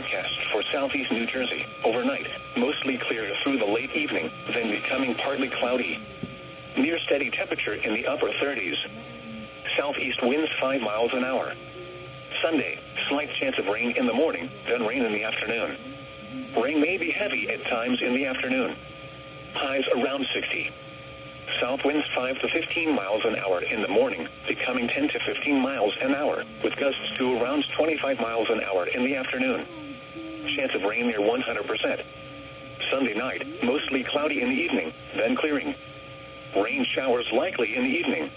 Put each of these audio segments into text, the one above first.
forecast for southeast New Jersey. Overnight, mostly clear through the late evening, then becoming partly cloudy. Near steady temperature in the upper 30s. Southeast winds 5 miles an hour. Sunday, slight chance of rain in the morning, then rain in the afternoon. Rain may be heavy at times in the afternoon. Highs around 60. South winds 5 to 15 miles an hour in the morning, becoming 10 to 15 miles an hour, with gusts to around 25 miles an hour in the afternoon. Chance of rain near 100%. Sunday night, mostly cloudy in the evening, then clearing. Rain showers likely in the evening.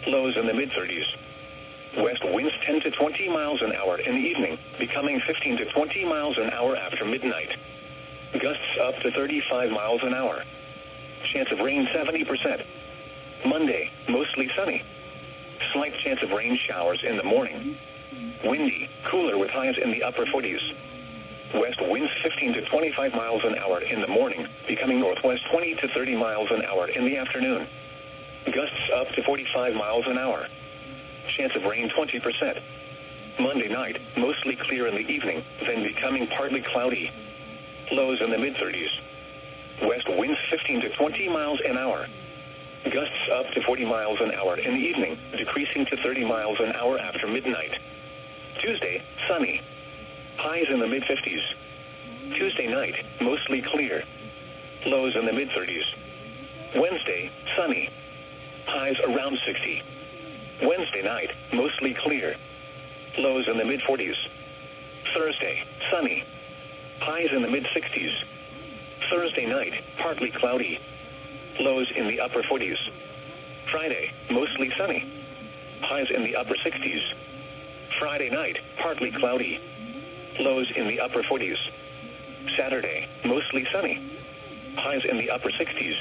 Lows in the mid-30s. West winds 10 to 20 miles an hour in the evening, becoming 15 to 20 miles an hour after midnight. Gusts up to 35 miles an hour. Chance of rain 70%. Monday, mostly sunny. Slight chance of rain showers in the morning. Windy, cooler with highs in the upper 40s. West winds 15 to 25 miles an hour in the morning, becoming northwest 20 to 30 miles an hour in the afternoon. Gusts up to 45 miles an hour. Chance of rain 20%. Monday night, mostly clear in the evening, then becoming partly cloudy. Lows in the mid-30s. West winds 15 to 20 miles an hour. Gusts up to 40 miles an hour in the evening, decreasing to 30 miles an hour after midnight. Tuesday, sunny. Highs in the mid-50s. Tuesday night, mostly clear. Lows in the mid-30s. Wednesday, sunny. Highs around 60. Wednesday night, mostly clear. Lows in the mid-40s. Thursday, sunny. Highs in the mid-60s. Thursday night, partly cloudy. Lows in the upper 40s. Friday, mostly sunny. Highs in the upper 60s. Friday night, partly cloudy. Lows in the upper 40s. Saturday, mostly sunny. Highs in the upper 60s.